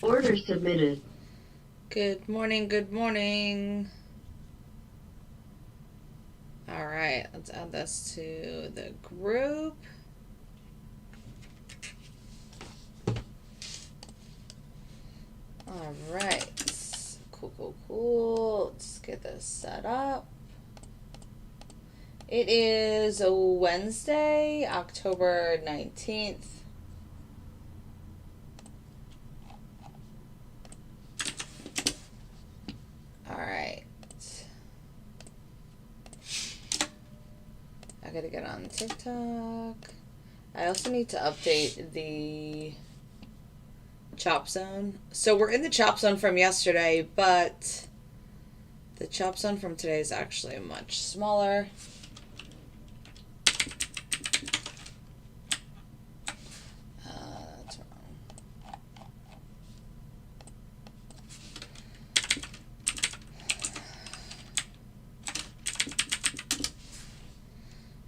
Order submitted. Good morning, good morning. All right, let's add this to the group. All right, cool. Let's get this set up. It is a Wednesday, October 19th. All right. I gotta get on TikTok. I also need to update the chop zone. So we're in the chop zone from yesterday, but the chop zone from today is actually much smaller. That's wrong.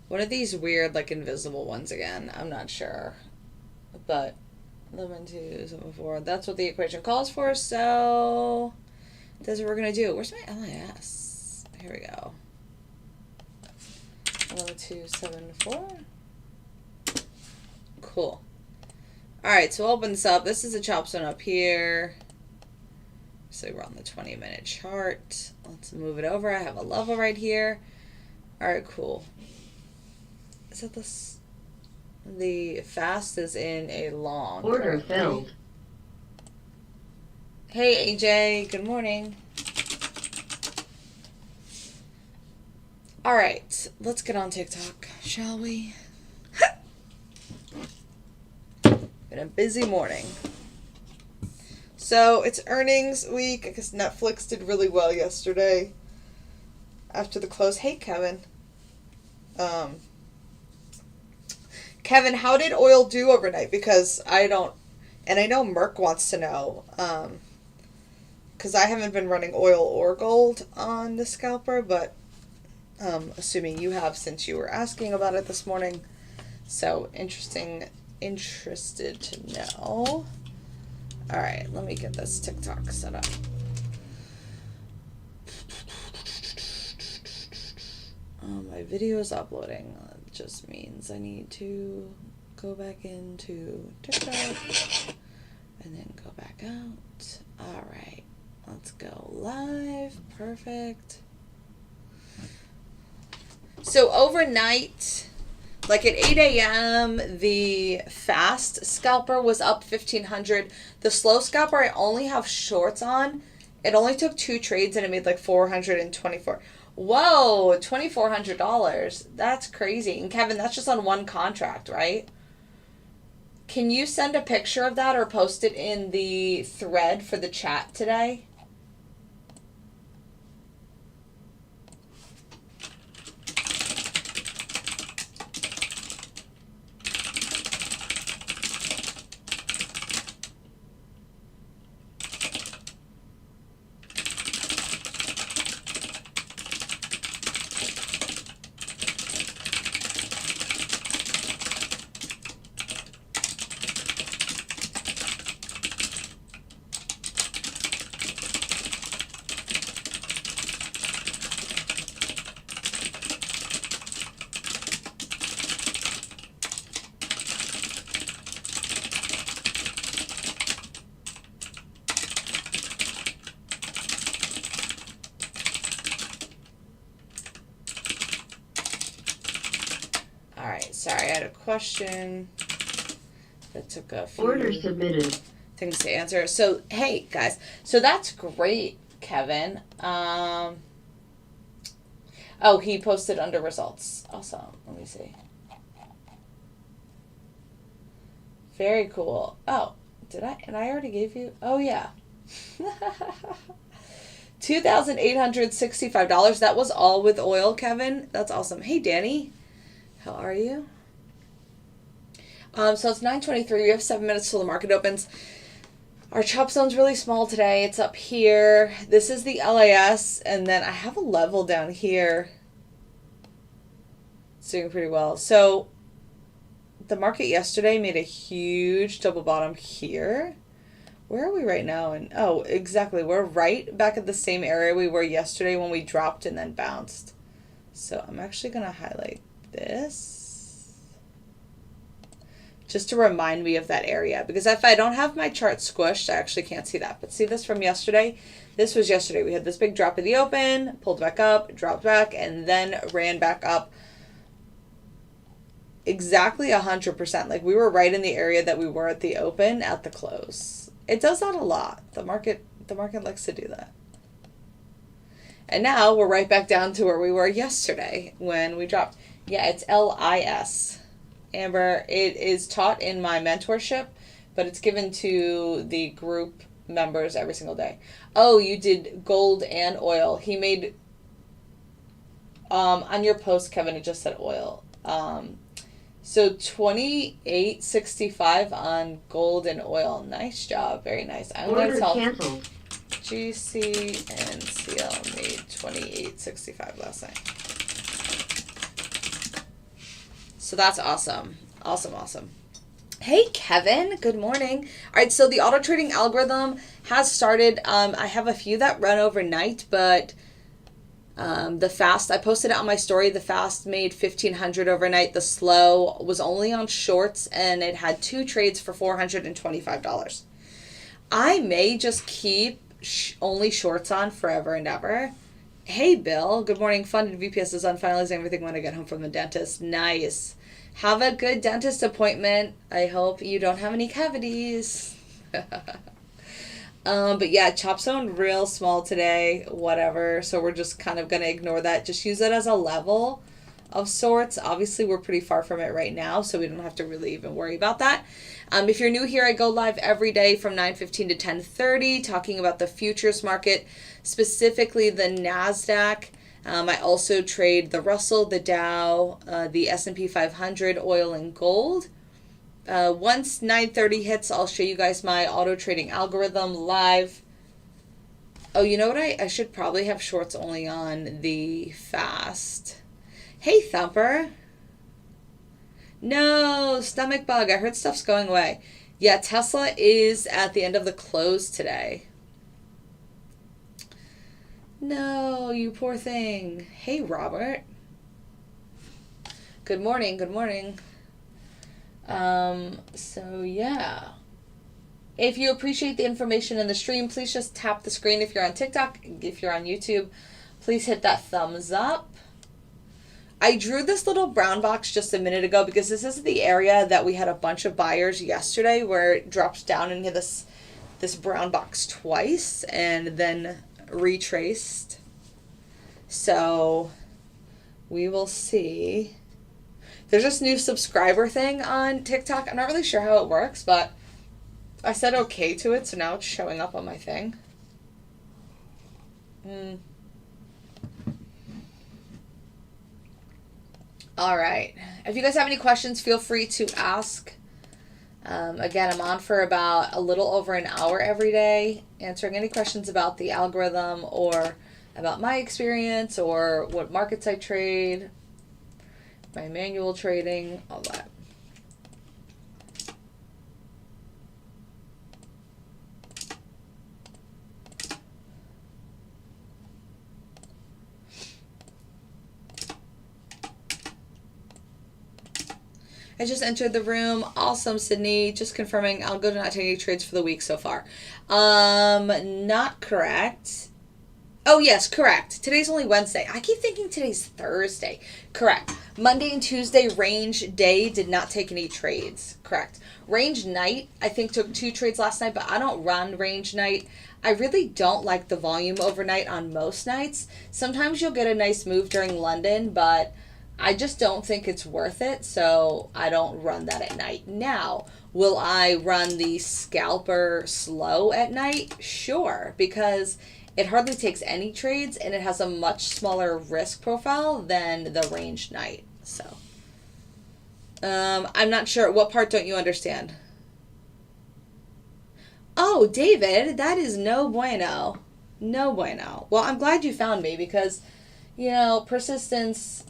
One of these weird, like, invisible ones again. I'm not sure. But 11, 2, 7, 4. That's what the equation calls for, so that's what we're going to do. Where's my LIS? Here we go. 11, 2, 7, 4. Cool. Alright, so we'll open this up. This is a chop zone up here. So we're on the 20-minute chart. Let's move it over. I have a level right here. Alright, cool. Is that this? The fast is in a long. Order filled. Hey, AJ. Good morning. All right. Let's get on TikTok, shall we? Been a busy morning. So it's earnings week. I guess Netflix did really well yesterday after the close. Hey, Kevin. Kevin, how did oil do overnight? Because I don't, and I know Merck wants to know, because I haven't been running oil or gold on the scalper, but assuming you have since you were asking about it this morning. So interested to know. All right, let me get this TikTok set up. My video is uploading. That just means I need to go back into TikTok and then go back out. All right, let's go live. Perfect. So overnight, like at 8 a.m., the fast scalper was up 1,500. The slow scalper, I only have shorts on. It only took 2 trades and it made like 424. Whoa, $2,400. That's crazy. And Kevin, that's just on one contract, right? Can you send a picture of that or post it in the thread for the chat today? Sorry, I had a question that took a few Order submitted. things to answer. So, hey, guys. So that's great, Kevin. Oh, he posted under results. Awesome. Let me see. Very cool. Oh, did I? And I already gave you? Oh, yeah. $2,865. That was all with oil, Kevin. That's awesome. Hey, Danny. How are you? So it's 9:23. We have 7 minutes till the market opens. Our chop zone's really small today. It's up here. This is the LIS, and then I have a level down here. It's doing pretty well. So the market yesterday made a huge double bottom here, where are we right now? And oh, exactly. We're right back at the same area we were yesterday when we dropped and then bounced. So I'm actually going to highlight this just to remind me of that area, because if I don't have my chart squished, I actually can't see that. But see this from yesterday? This was yesterday. We had this big drop in the open, pulled back up, dropped back, and then ran back up exactly 100%. Like we were right in the area that we were at the open at the close. It does that a lot. The market likes to do that. And now we're right back down to where we were yesterday when we dropped. Yeah, it's LIS. Amber, it is taught in my mentorship, but it's given to the group members every single day. Oh, you did gold and oil. He made, on your post, Kevin, it just said oil. So 28.65 on gold and oil. Nice job. Very nice. I'm going Order to tell canceled. GC and CL made 28.65 last night. So that's awesome. Awesome. Hey, Kevin. Good morning. All right, so the auto trading algorithm has started. I have a few that run overnight, but the fast, I posted it on my story. The fast made 1,500 overnight. The slow was only on shorts, and it had 2 trades for $425. I may just keep only shorts on forever and ever. Hey, Bill. Good morning. Funded VPS is on finalizing everything when I get home from the dentist. Nice. Have a good dentist appointment. I hope you don't have any cavities. But yeah, chop zone real small today, whatever. So we're just kind of going to ignore that. Just use it as a level of sorts. Obviously, we're pretty far from it right now, so we don't have to really even worry about that. If you're new here, I go live every day from 9:15 to 10:30 talking about the futures market, specifically the NASDAQ. I also trade the Russell, the Dow, the S&P 500, oil, and gold. Once 9:30 hits, I'll show you guys my auto trading algorithm live. Oh, you know what? I should probably have shorts only on the fast. Hey, Thumper. No, stomach bug. I heard stuff's going away. Yeah, Tesla is at the end of the close today. No, you poor thing. Hey, Robert. Good morning. So yeah. If you appreciate the information in the stream, please just tap the screen. If you're on TikTok, if you're on YouTube, please hit that thumbs up. I drew this little brown box just a minute ago because this is the area that we had a bunch of buyers yesterday where it drops down into this brown box twice and then retraced. So we will see. There's this new subscriber thing on TikTok. I'm not really sure how it works, but I said okay to it, so now it's showing up on my thing. All right. If you guys have any questions, feel free to ask. Again, I'm on for about a little over an hour every day, answering any questions about the algorithm or about my experience or what markets I trade, my manual trading, all that. I just entered the room. Awesome, Sydney. Just confirming Algo did not take any trades for the week so far. Not correct. Oh, yes, correct. Today's only Wednesday. I keep thinking today's Thursday. Correct. Monday and Tuesday, range day, did not take any trades. Correct. Range night, I think took 2 trades last night, but I don't run range night. I really don't like the volume overnight on most nights. Sometimes you'll get a nice move during London, but I just don't think it's worth it, so I don't run that at night. Now, will I run the scalper slow at night? Sure, because it hardly takes any trades, and it has a much smaller risk profile than the range night. So, I'm not sure. What part don't you understand? Oh, David, that is no bueno. No bueno. Well, I'm glad you found me because, you know, persistence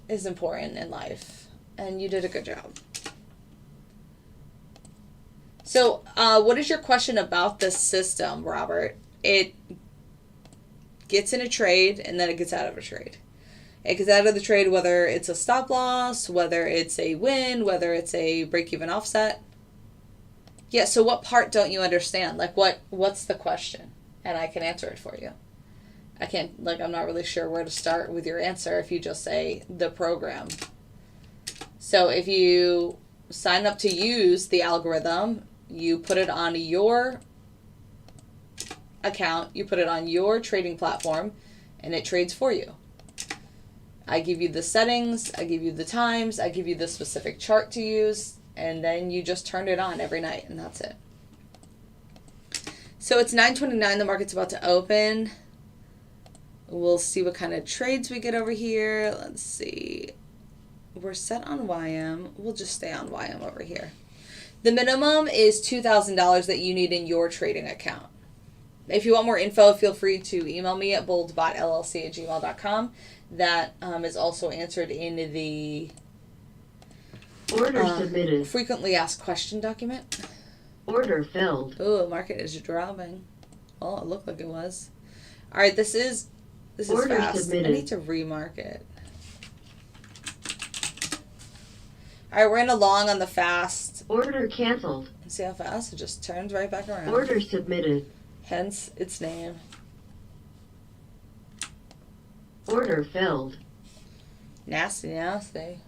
is important in life, and you did a good job. So, what is your question about this system, Robert? It gets in a trade and then it gets out of a trade. It gets out of the trade whether it's a stop loss, whether it's a win, whether it's a break-even offset. Yeah, so what part don't you understand? Like, what's the question? And I can answer it for you. I'm not really sure where to start with your answer if you just say the program. So if you sign up to use the algorithm, you put it on your account, you put it on your trading platform, and it trades for you. I give you the settings, I give you the times, I give you the specific chart to use, and then you just turn it on every night, and that's it. So it's 9:29, the market's about to open. We'll see what kind of trades we get over here. Let's see. We're set on YM. We'll just stay on YM over here. The minimum is $2,000 that you need in your trading account. If you want more info, feel free to email me at boldbotllc@gmail.com. That is also answered in the Order submitted. frequently asked question document. Order filled. Oh, market is dropping. Oh, it looked like it was. All right, this is Order fast. submitted. I need to remarket. All right, we're in a long on the fast. Order canceled. See how fast? It just turns right back around. Order submitted. Hence its name. Order filled. Nasty, nasty.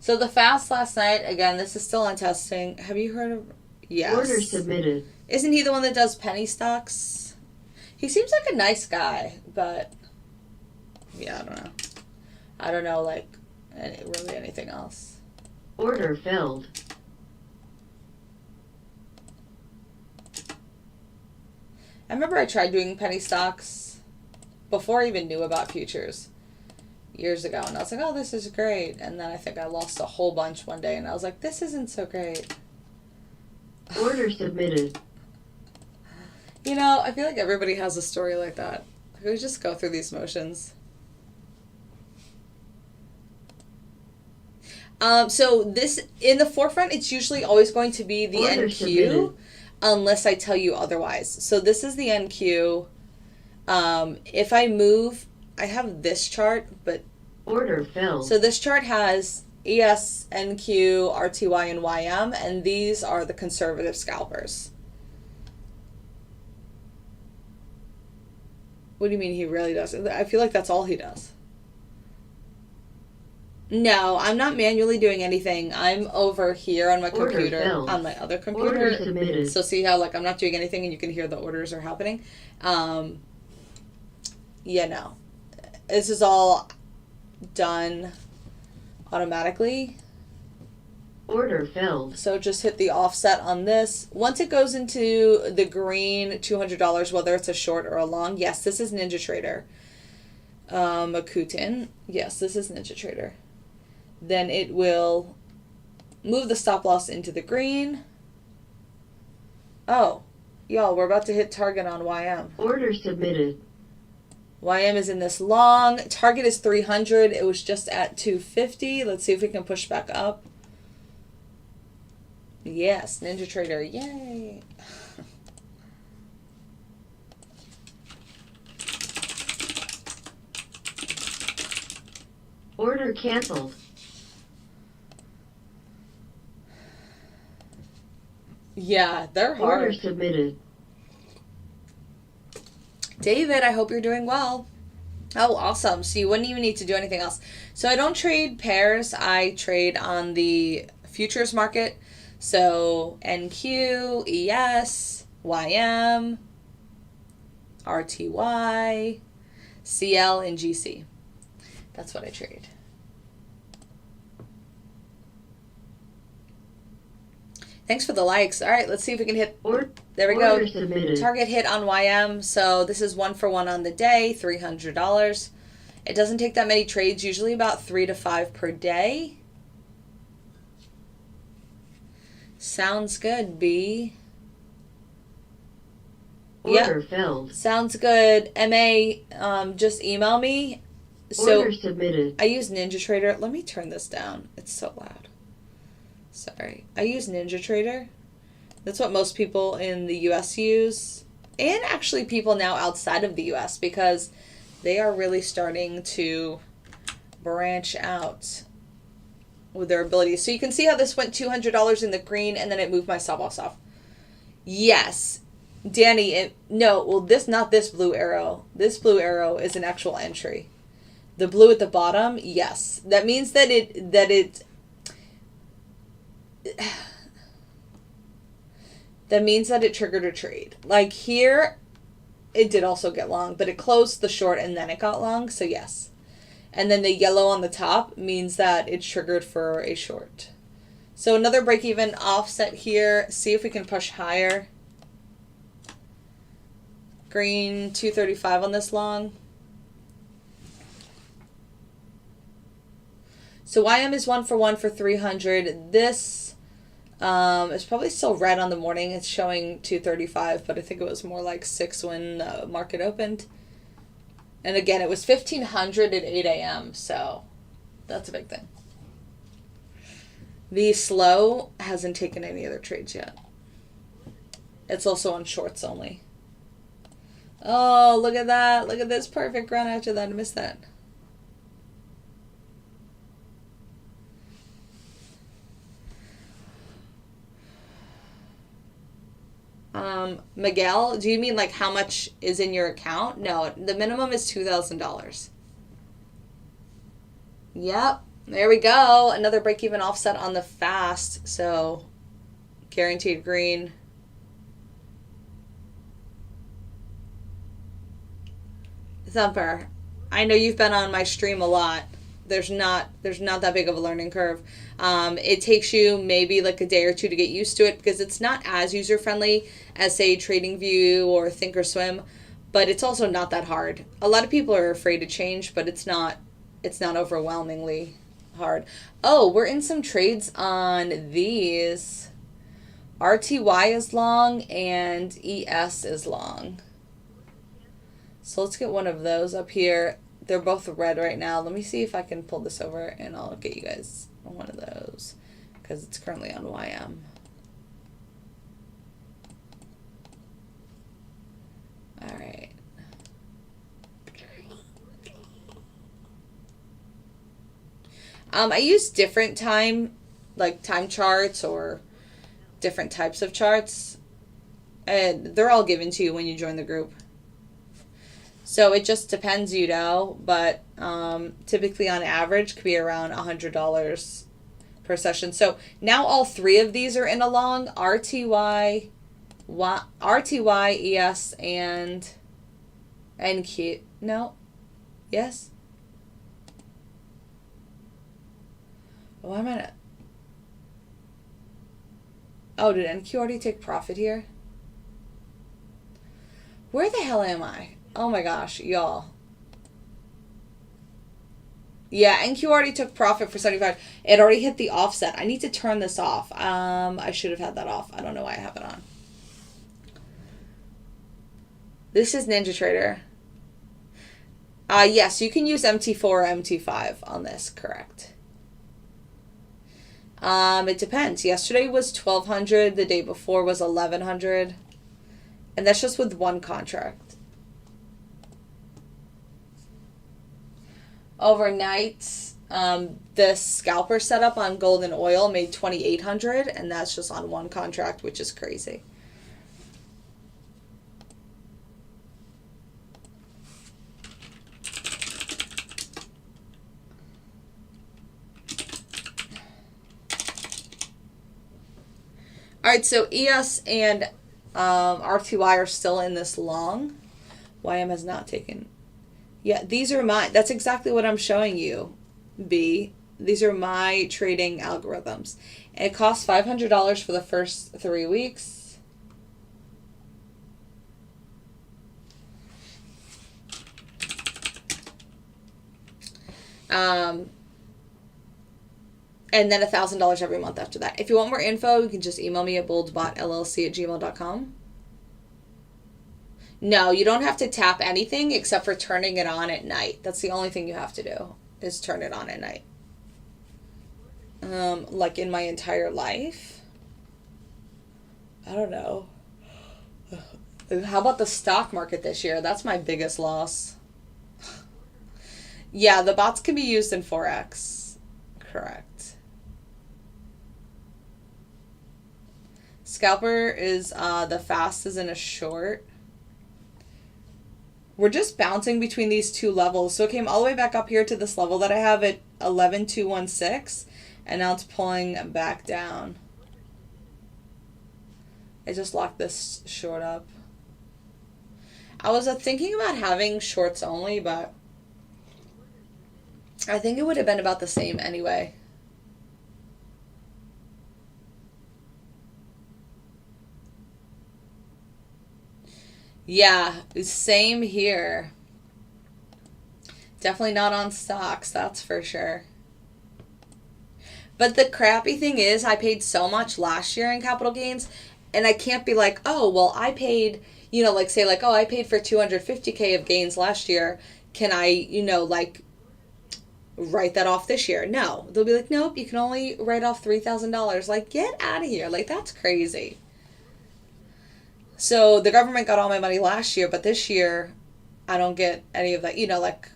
So the fast last night, again, this is still on testing. Have you heard of... Yes. Order submitted. Isn't he the one that does penny stocks? He seems like a nice guy, but... Yeah, I don't know. I don't know, like, really anything else. Order filled. I remember I tried doing penny stocks before I even knew about futures years ago. And I was like, oh, this is great. And then I think I lost a whole bunch one day. And I was like, this isn't so great. Order submitted. You know, I feel like everybody has a story like that. We just go through these motions. So this, in the forefront, it's usually always going to be the Order NQ, submitted. unless I tell you otherwise. So this is the NQ. If I move, I have this chart, but... Order filled. So this chart has ES, NQ, RTY, and YM, and these are the conservative scalpers. What do you mean he really does? I feel like that's all he does. No, I'm not manually doing anything. I'm over here on my Order computer, filled. on my other Order computer. submitted. So see how, like, I'm not doing anything and you can hear the orders are happening? Yeah, no. This is all done automatically. Order filled. So just hit the offset on this. Once it goes into the green $200, whether it's a short or a long, yes, this is NinjaTrader. Makutin, yes, this is NinjaTrader. Then it will move the stop loss into the green. Oh, y'all, we're about to hit target on YM. Order submitted. YM is in this long. Target is 300. It was just at 250. Let's see if we can push back up. Yes, NinjaTrader, yay. Order canceled. Yeah, they're hard. Order submitted. David, I hope you're doing well. Oh, awesome. So you wouldn't even need to do anything else. So I don't trade pairs. I trade on the futures market. So NQ, ES, YM, RTY, CL, and GC. That's what I trade. Thanks for the likes. All right, let's see if we can hit. There we go. Order submitted. Target hit on YM. So this is 1 for 1 on the day, $300. It doesn't take that many trades, usually about 3 to 5 per day. Sounds good, B. Order filled. Sounds good. MA, just email me. So Order submitted. I use NinjaTrader. Let me turn this down. It's so loud. Sorry. I use NinjaTrader That's what most people in the US use, and actually people now outside of the US, because they are really starting to branch out with their abilities. So you can see how this went $200 in the green, and then it moved my stop loss off. Yes, Danny. Not this blue arrow. This blue arrow is an actual entry. The blue at the bottom, yes, that means that that means that it triggered a trade. Like here, it did also get long, but it closed the short and then it got long. So yes. And then the yellow on the top means that it's triggered for a short. So another break-even offset here. See if we can push higher. Green 235 on this long. So YM is 1 for 1 for 300. This is probably still red on the morning. It's showing 235, but I think it was more like 6 when the market opened. And again, it was 1500 at 8 a.m., so that's a big thing. The slow hasn't taken any other trades yet. It's also on shorts only. Oh, look at that. Look at this perfect run after that. I missed that. Miguel, do you mean like how much is in your account? No, the minimum is $2,000. Yep, there we go. Another break-even offset on the fast. So, guaranteed green. Thumper, I know you've been on my stream a lot. There's not that big of a learning curve. It takes you maybe like a day or two to get used to it because it's not as user-friendly as, say, TradingView or Thinkorswim, but it's also not that hard. A lot of people are afraid to change, but it's not overwhelmingly hard. Oh, we're in some trades on these. RTY is long and ES is long. So let's get one of those up here. They're both red right now. Let me see if I can pull this over and I'll get you guys one of those because it's currently on YM. All right. I use different time charts or different types of charts, and they're all given to you when you join the group. So it just depends, but typically on average could be around $100 per session. So now all three of these are in a long: RTY, ES, and NQ. No? Yes? Why am I not? Oh, did NQ already take profit here? Where the hell am I? Oh my gosh, y'all. Yeah, NQ already took profit for 75. It already hit the offset. I need to turn this off. I should have had that off. I don't know why I have it on. This is NinjaTrader. Yes, you can use MT4 or MT5 on this, correct. It depends. Yesterday was 1,200. The day before was 1,100. And that's just with one contract. Overnight, this scalper setup on gold and oil made 2,800, and that's just on one contract, which is crazy. All right, so ES and RTY are still in this long. YM has not taken. Yeah, these are my, that's exactly what I'm showing you, B. These are my trading algorithms. And it costs $500 for the first 3 weeks. And then $1,000 every month after that. If you want more info, you can just email me at boldbotllc@gmail.com. No, you don't have to tap anything except for turning it on at night. That's the only thing you have to do, is turn it on at night. Like in my entire life, I don't know. How about the stock market this year? That's my biggest loss. Yeah, the bots can be used in forex. Correct. Scalper is the fast is in a short. We're just bouncing between these two levels. So it came all the way back up here to this level that I have at 11,216. And now it's pulling back down. I just locked this short up. I was thinking about having shorts only, but I think it would have been about the same anyway. Yeah, same here. Definitely not on stocks, that's for sure. But the crappy thing is I paid so much last year in capital gains, and I can't be like, oh, well, I paid, like say like, oh, I paid for 250K of gains last year. Can I, like write that off this year? No. They'll be like, nope, you can only write off $3,000. Like, get out of here. Like, that's crazy. So the government got all my money last year, but this year I don't get any of that, like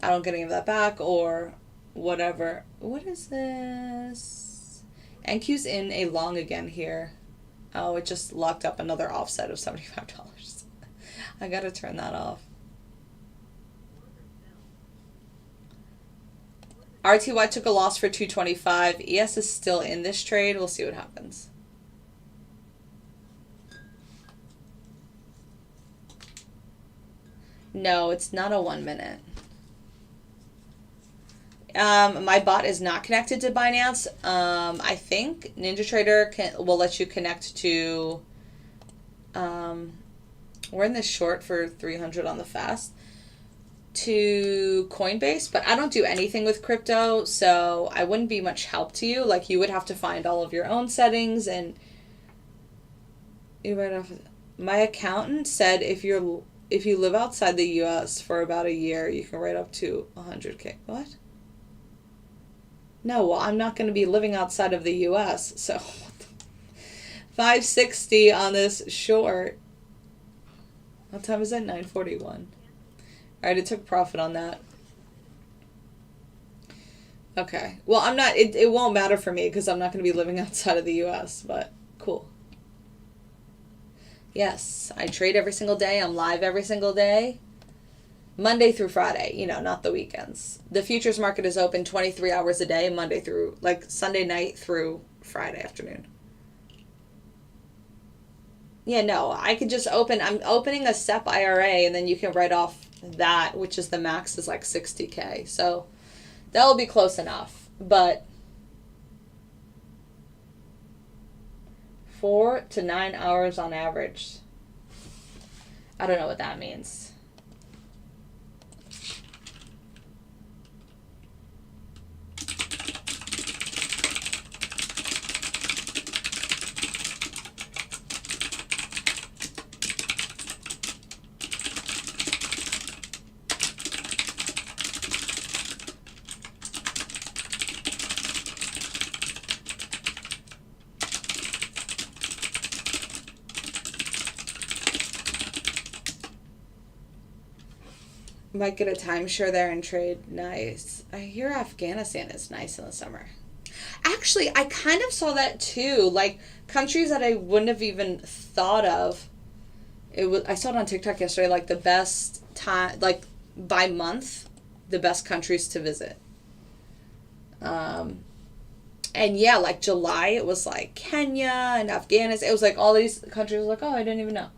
I don't get any of that back or whatever. What is this? NQ's in a long again here. Oh, it just locked up another offset of $75. I gotta turn that off. RTY took a loss for 225. ES is still in this trade. We'll see what happens. No, it's not a 1 minute. My bot is not connected to Binance. I think NinjaTrader will let you connect to. We're in this short for 300 on the fast to Coinbase, but I don't do anything with crypto, so I wouldn't be much help to you. Like, you would have to find all of your own settings, and you write off. My accountant said if you live outside the U.S. for about a year, you can write up to 100K. What? No, well, I'm not going to be living outside of the U.S., so 560 on this short. What time is it? 9:41. All right, it took profit on that. Okay. Well, I'm not, it won't matter for me because I'm not going to be living outside of the U.S., but cool. Yes, I trade every single day. I'm live every single day. Monday through Friday, not the weekends. The futures market is open 23 hours a day, Monday through, like Sunday night through Friday afternoon. Yeah, no, I could just I'm opening a SEP IRA, and then you can write off that, which is the max is like 60K. So that will be close enough. But 4 to 9 hours on average. I don't know what that means. Might get a timeshare there and trade. Nice. I hear Afghanistan is nice in the summer. Actually, I kind of saw that too. Like countries that I wouldn't have even thought of. I saw it on TikTok yesterday. Like the best time, like by month, the best countries to visit. And yeah, like July, it was like Kenya and Afghanistan. It was like all these countries. I was like, oh, I didn't even know.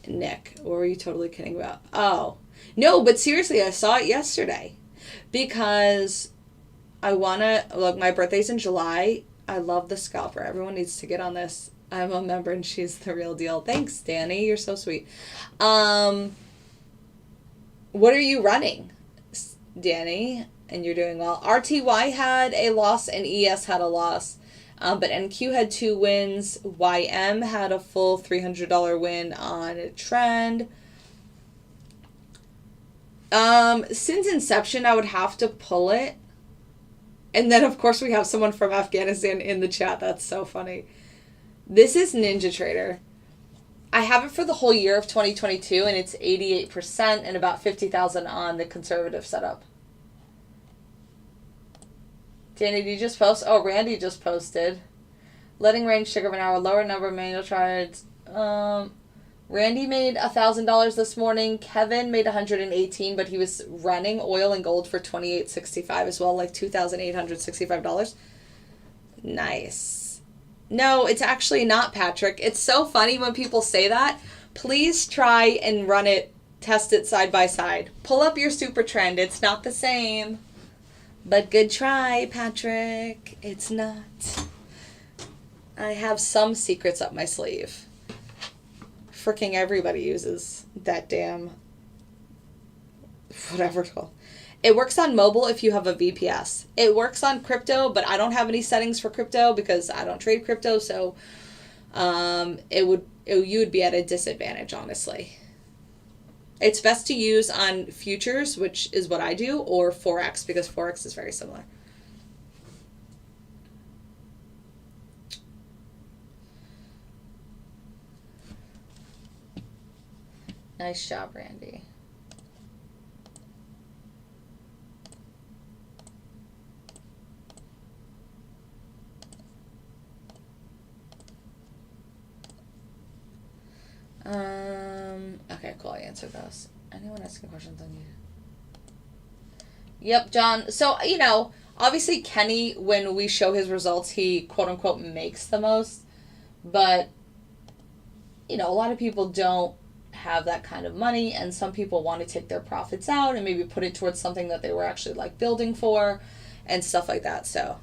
Nick, what were you totally kidding about? Oh, no, but seriously, I saw it yesterday because I want to, look, my birthday's in July. I love the scalper. Everyone needs to get on this. I'm a member and she's the real deal. Thanks, Danny. You're so sweet. What are you running, Danny? And you're doing well. RTY had a loss and ES had a loss. But NQ had 2 wins. YM had a full $300 win on a trend. Since inception, I would have to pull it. And then, of course, we have someone from Afghanistan in the chat. That's so funny. This is NinjaTrader. I have it for the whole year of 2022, and it's 88% and about 50,000 on the conservative setup. Danny, did you just post? Oh, Randy just posted. Letting range trigger an hour, lower number of manual trades. Randy made $1,000 this morning. Kevin made 118, but he was running oil and gold for $28.65 as well, like $2,865. Nice. No, it's actually not, Patrick. It's so funny when people say that. Please try and run it, test it side by side. Pull up your super trend. It's not the same. But good try, Patrick. It's not. I have some secrets up my sleeve. Freaking everybody uses that damn whatever tool. It works on mobile if you have a VPS. It works on crypto, but I don't have any settings for crypto because I don't trade crypto, so you would be at a disadvantage, honestly. It's best to use on futures, which is what I do, or forex, because forex is very similar. Nice job, Randy. Okay, cool. I answered those. Anyone asking questions on you? Yep, John. So, obviously Kenny, when we show his results, he quote unquote makes the most. But, a lot of people don't have that kind of money, and some people want to take their profits out and maybe put it towards something that they were actually building for and stuff like that. So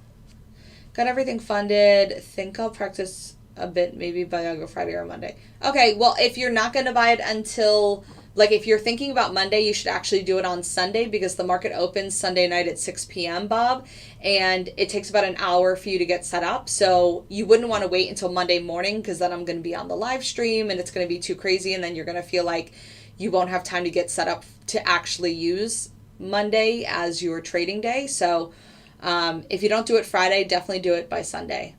got everything funded. Think I'll practice a bit, maybe by Algo Friday or Monday. Okay, well, if you're not going to buy it until if you're thinking about Monday, you should actually do it on Sunday, because the market opens Sunday night at 6 p.m., Bob, and it takes about an hour for you to get set up. So you wouldn't want to wait until Monday morning, because then I'm going to be on the live stream and it's going to be too crazy, and then you're going to feel like you won't have time to get set up to actually use Monday as your trading day. So if you don't do it Friday, definitely do it by Sunday.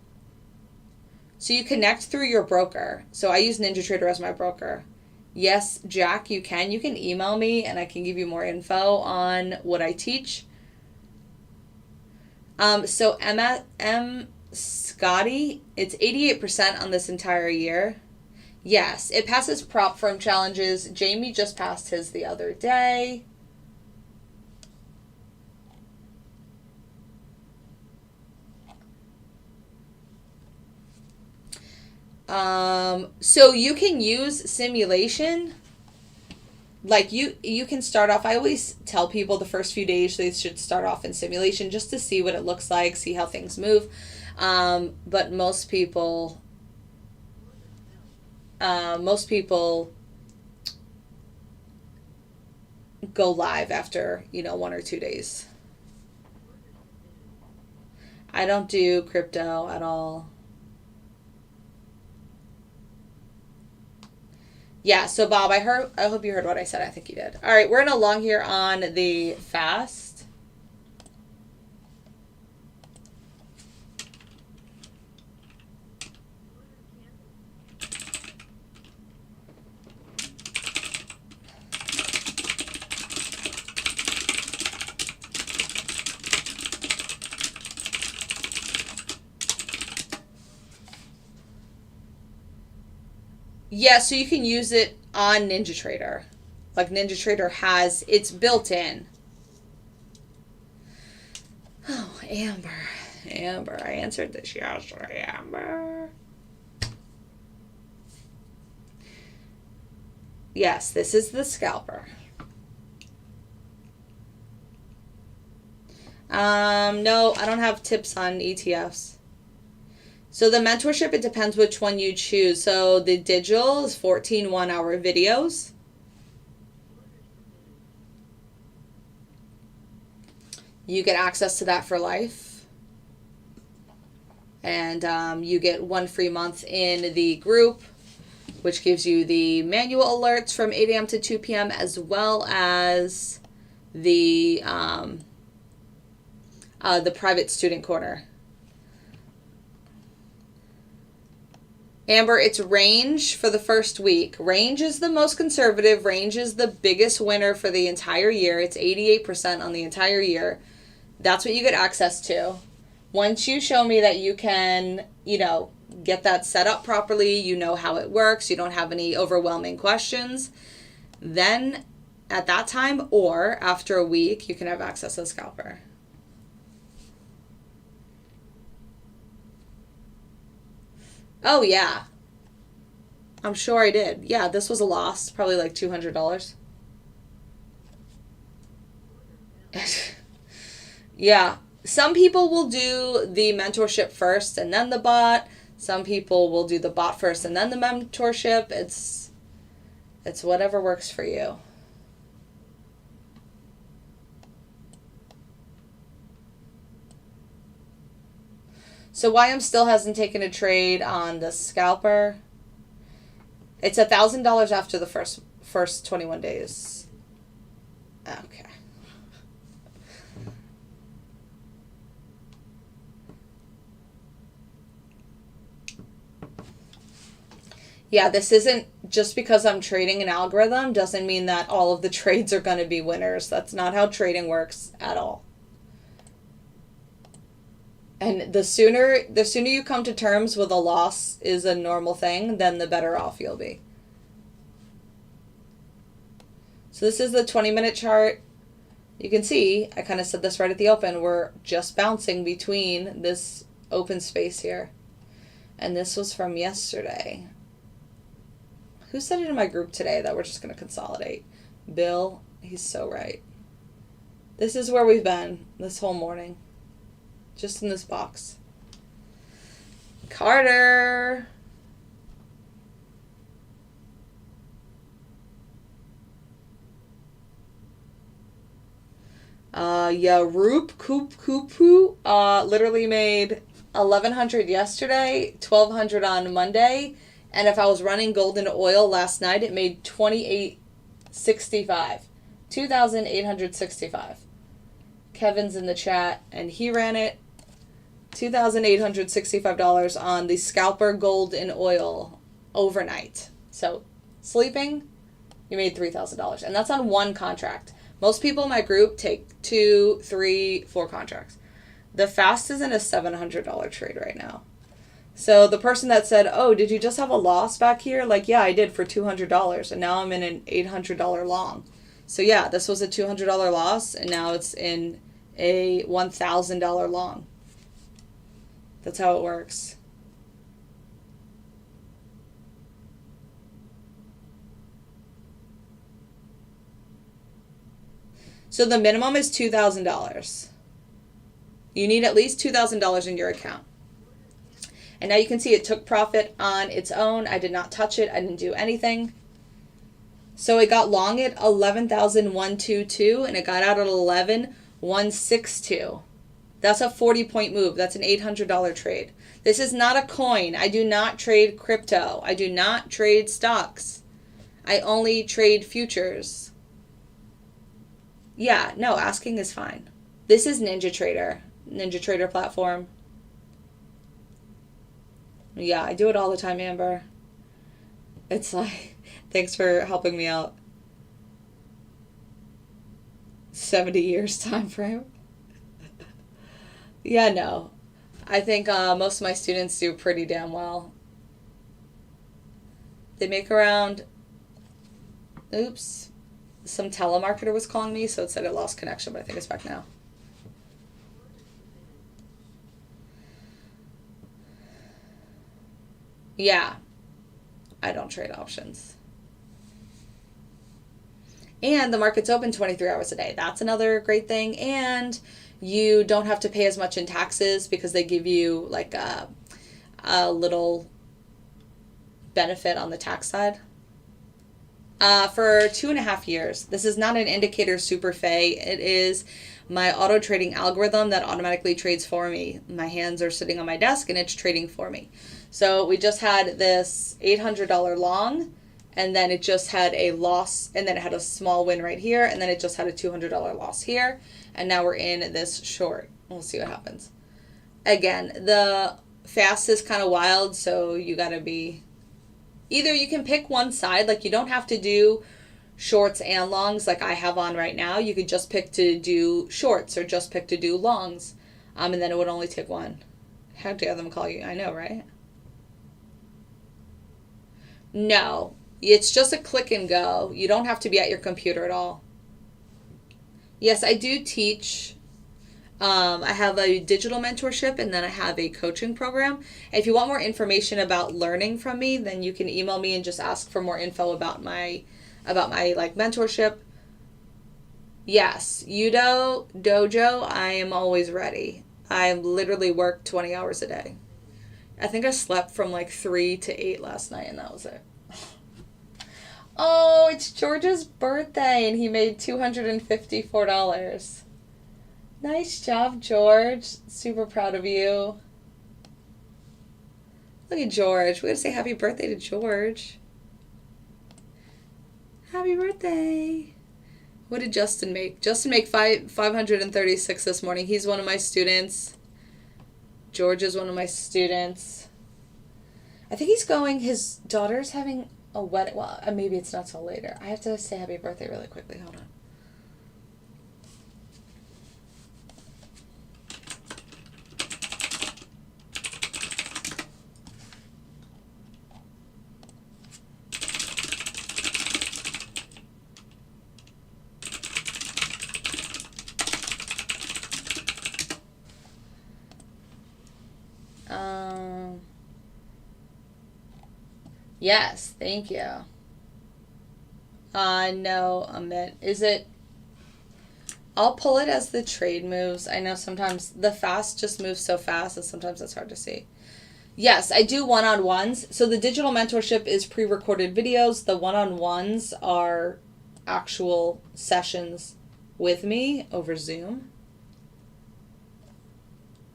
So you connect through your broker. So I use NinjaTrader as my broker. Yes, Jack, you can. You can email me and I can give you more info on what I teach. So M. Scotty, it's 88% on this entire year. Yes, it passes prop firm challenges. Jamie just passed his the other day. So you can use simulation. You can start off, I always tell people the first few days they should start off in simulation just to see what it looks like, see how things move. But most people go live after, 1 or 2 days. I don't do crypto at all. Yeah, so Bob, I hope you heard what I said. I think you did. All right, we're in a long here on the fast. Yeah, so you can use it on NinjaTrader. NinjaTrader has, it's built in. Oh, Amber, I answered this yesterday, Amber. Yes, this is the scalper. No, I don't have tips on ETFs. So the mentorship, it depends which one you choose. So the digital is 14 one-hour videos. You get access to that for life. And you get 1 free month in the group, which gives you the manual alerts from 8 a.m. to 2 p.m. as well as the private student corner. Amber, it's range for the first week. Range is the most conservative. Range is the biggest winner for the entire year. It's 88% on the entire year. That's what you get access to. Once you show me that you can, get that set up properly, you know how it works, you don't have any overwhelming questions, then at that time or after a week, you can have access to the scalper. Oh, yeah. I'm sure I did. Yeah, this was a loss. Probably like $200. Yeah. Some people will do the mentorship first and then the bot. Some people will do the bot first and then the mentorship. It's whatever works for you. So YM still hasn't taken a trade on the scalper. It's $1,000 after the first 21 days. Okay. Yeah, this isn't just because I'm trading an algorithm doesn't mean that all of the trades are going to be winners. That's not how trading works at all. And the sooner you come to terms with a loss is a normal thing, then the better off you'll be. So this is the 20-minute chart. You can see, I kind of said this right at the open, we're just bouncing between this open space here. And this was from yesterday. Who said it in my group today that we're just going to consolidate? Bill, he's so right. This is where we've been this whole morning. Just in this box. Carter. Roop Coop Coopoo literally made 1,100 yesterday, 1,200 on Monday, and if I was running golden oil last night, it made 2,865. 2,865. Kevin's in the chat, and he ran it. $2,865 on the scalper gold and oil overnight. So sleeping, you made $3,000. And that's on one contract. Most people in my group take 2, 3, 4 contracts. The fast is in a $700 trade right now. So the person that said, oh, did you just have a loss back here? Like, yeah, I did for $200. And now I'm in an $800 long. So yeah, this was a $200 loss. And now it's in a $1,000 long. That's how it works. So the minimum is $2,000. You need at least $2,000 in your account. And now you can see it took profit on its own. I did not touch it. I didn't do anything. So it got long at 11,122 and it got out at 11,162. That's a 40-point move. That's an $800 trade. This is not a coin. I do not trade crypto. I do not trade stocks. I only trade futures. Yeah, no, asking is fine. This is NinjaTrader. NinjaTrader platform. Yeah, I do it all the time, Amber. It's like, thanks for helping me out. 70 years time frame. Yeah, no. I think most of my students do pretty damn well. They make around... Oops. Some telemarketer was calling me, so it said it lost connection, but I think it's back now. Yeah. I don't trade options. And the market's open 23 hours a day. That's another great thing. And you don't have to pay as much in taxes because they give you like a little benefit on the tax side. For 2.5 years. This is not an indicator super fay. It is my auto trading algorithm that automatically trades for me. My hands are sitting on my desk and it's trading for me. So we just had this $800 long and then it just had a loss, and then it had a small win right here, and then it just had a $200 loss here, and now we're in this short. We'll see what happens. Again, the fast is kind of wild, so you gotta be, either you can pick one side, like you don't have to do shorts and longs like I have on right now. You could just pick to do shorts or just pick to do longs, and then it would only take one. How dare them call you? I know, right? No, it's just a click and go. You don't have to be at your computer at all. Yes, I do teach. I have a digital mentorship, and then I have a coaching program. If you want more information about learning from me, then you can email me and just ask for more info about my like mentorship. Yes, Udo Dojo, I am always ready. I literally work 20 hours a day. I think I slept from like 3 to 8 last night, and that was it. Oh, it's George's birthday, and he made $254. Nice job, George. Super proud of you. Look at George. We gotta say happy birthday to George. Happy birthday. What did Justin make? Justin made 536 this morning. He's one of my students. George is one of my students. I think he's going, his daughter's having a wedding. Well, maybe it's not till later. I have to say happy birthday really quickly. Hold on. Yes, thank you. No, Amit. Is it? I'll pull it as the trade moves. I know sometimes the fast just moves so fast that sometimes it's hard to see. Yes, I do one-on-ones. So the digital mentorship is pre-recorded videos. The one-on-ones are actual sessions with me over Zoom.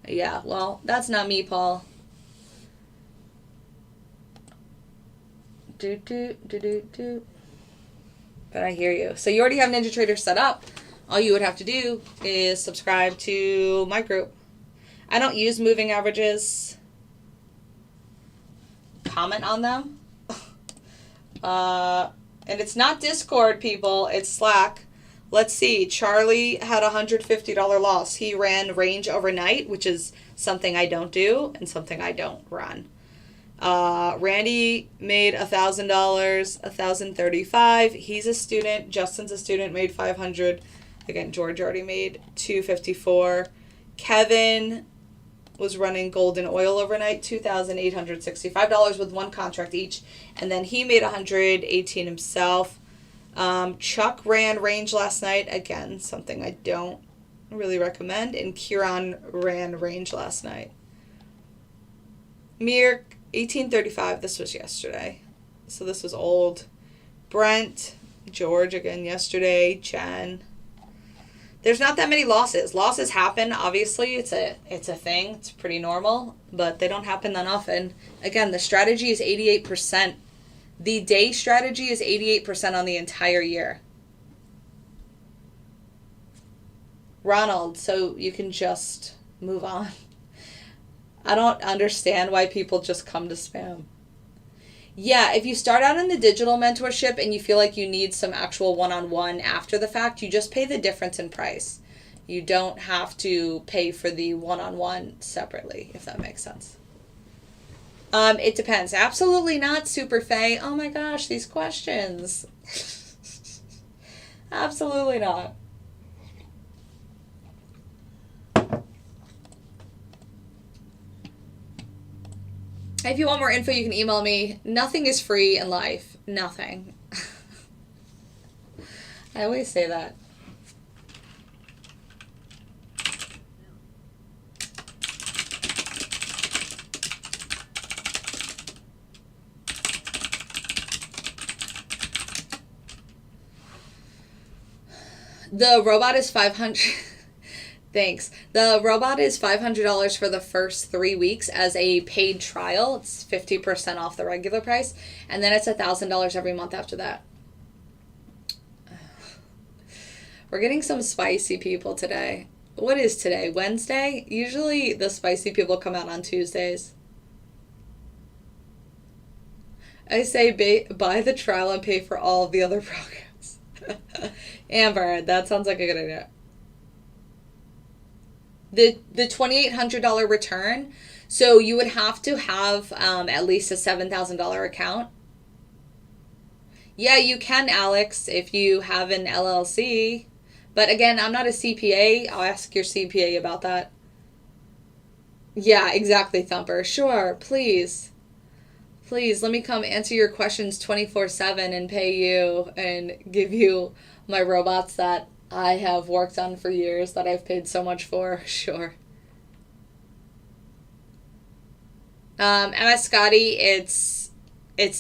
Yeah, well, that's not me, Paul. But I hear you. So you already have NinjaTrader set up. All you would have to do is subscribe to my group. I don't use moving averages. Comment on them. And it's not Discord, people. It's Slack. Let's see. Charlie had a $150 loss. He ran range overnight, which is something I don't do and something I don't run. Randy made $1,000, $1,035. He's a student. Justin's a student, made $500. Again, George already made $254. Kevin was running gold and oil overnight, $2,865 with one contract each, and then he made $118 himself. Chuck ran range last night, again, something I don't really recommend, and Kieran ran range last night. Mir, $18.35. This was yesterday, so this was old. Brent, George again yesterday. Jen. There's not that many losses. Losses happen, obviously. It's a thing. It's pretty normal, but they don't happen that often. Again, the strategy is 88%. The day strategy is 88% on the entire year. Ronald, so you can just move on. I don't understand why people just come to spam. Yeah, if you start out in the digital mentorship and you feel like you need some actual one-on-one after the fact, you just pay the difference in price. You don't have to pay for the one-on-one separately, if that makes sense. It depends. Absolutely not, Super Faye. Oh my gosh, these questions. Absolutely not. If you want more info, you can email me. Nothing is free in life. Nothing. I always say that. The robot is 500. Thanks. The robot is $500 for the first 3 weeks as a paid trial. It's 50% off the regular price. And then it's $1,000 every month after that. We're getting some spicy people today. What is today? Wednesday? Usually the spicy people come out on Tuesdays. I say buy the trial and pay for all of the other programs. Amber, that sounds like a good idea. The $2,800 return, so you would have to have at least a $7,000 account. Yeah, you can, Alex, if you have an LLC. But again, I'm not a CPA. I'll ask your CPA about that. Yeah, exactly, Thumper. Sure, please. Please, let me come answer your questions 24/7 and pay you and give you my robots that I have worked on for years that I've paid so much for. Sure. MS Scotty, it's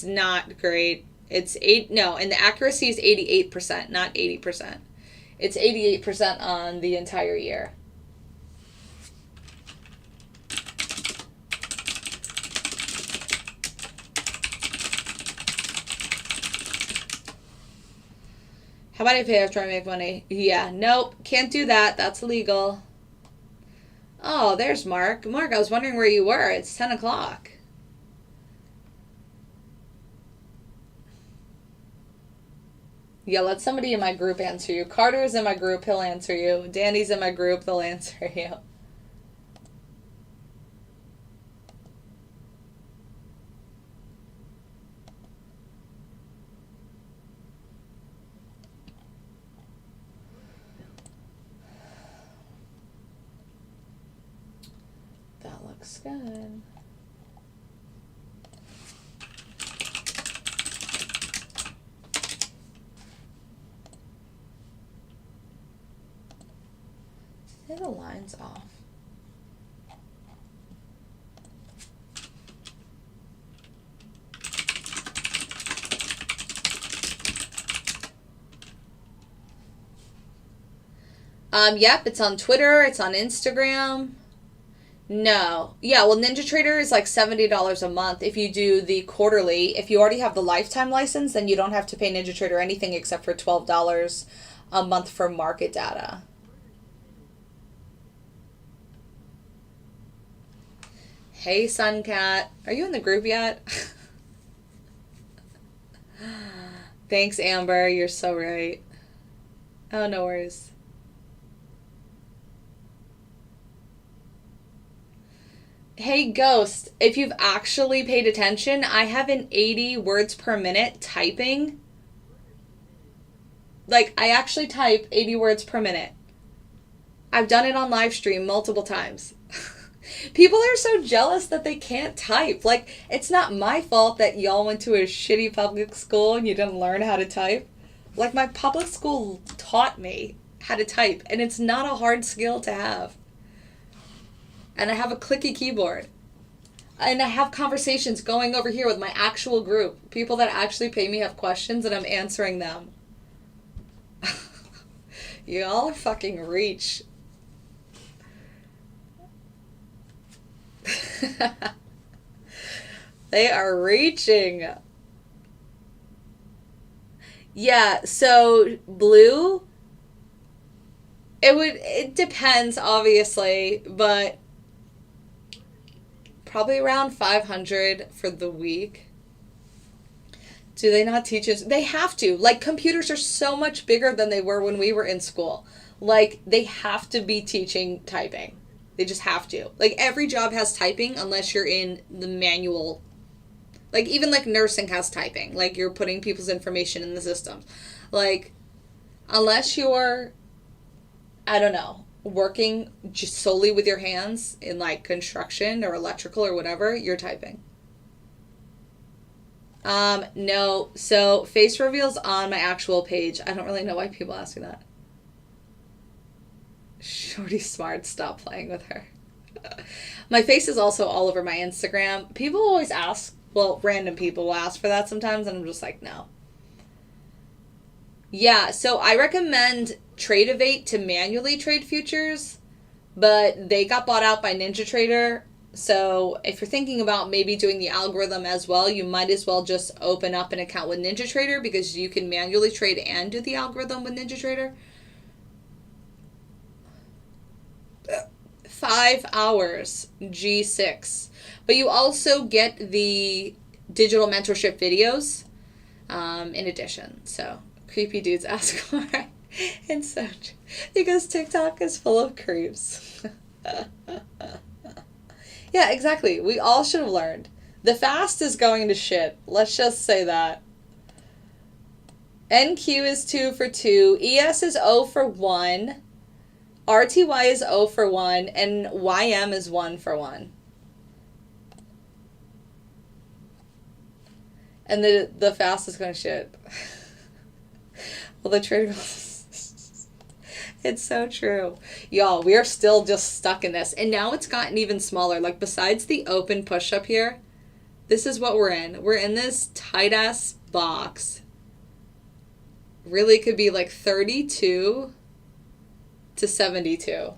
not great. It's and the accuracy is 88%, not 80%. It's 88% on the entire year. How about I pay after I make money? Yeah, nope, can't do that. That's illegal. Oh, there's Mark. Mark, I was wondering where you were. It's 10 o'clock. Yeah, let somebody in my group answer you. Carter's in my group. He'll answer you. Danny's in my group. They'll answer you. That looks good. Say the line's off. Yep, it's on Twitter, it's on Instagram. No. Yeah, well, NinjaTrader is like $70 a month if you do the quarterly. If you already have the lifetime license, then you don't have to pay NinjaTrader anything except for $12 a month for market data. Hey, Suncat. Are you in the group yet? Thanks, Amber. You're so right. Oh, no worries. Hey, Ghost. If you've actually paid attention, I have an 80 words per minute typing. Like, I actually type 80 words per minute. I've done it on live stream multiple times. People are so jealous that they can't type. Like, it's not my fault that y'all went to a shitty public school and you didn't learn how to type. Like, my public school taught me how to type, and it's not a hard skill to have. And I have a clicky keyboard. And I have conversations going over here with my actual group. People that actually pay me have questions, and I'm answering them. Y'all are fucking reach. They are reaching. Yeah, so blue, it depends obviously, but probably around 500 for the week. Do they not teach us? They have to. Like, computers are so much bigger than they were when we were in school. Like, they have to be teaching typing. They just have to. Like, every job has typing unless you're in the manual. Like, even, like, nursing has typing. Like, you're putting people's information in the systems. Like, unless you're, I don't know, working just solely with your hands in, like, construction or electrical or whatever, you're typing. No. So, face reveal's on my actual page. I don't really know why people ask me that. Shorty Smart, stop playing with her. My face is also all over my Instagram. People always ask, well, random people will ask for that sometimes, and I'm just like, no. Yeah, so I recommend Tradeovate to manually trade futures. but they got bought out by NinjaTrader. So if you're thinking about maybe doing the algorithm as well, you might as well just open up an account with NinjaTrader, because you can manually trade and do the algorithm with NinjaTrader. 5 hours, G6. But you also get the digital mentorship videos in addition. So, creepy dudes ask for it. And such. Because TikTok is full of creeps. Yeah, exactly. We all should have learned. The fast is going to shit. Let's just say that. NQ is 2 for 2. ES is 0 for 1. RTY is 0 for 1. And YM is 1 for 1. And the fast is going to shit. Well, the trader... It's so true. Y'all, we are still just stuck in this. And now it's gotten even smaller. Like, besides the open push-up here, this is what we're in. We're in this tight-ass box. Really could be like 32 to 72.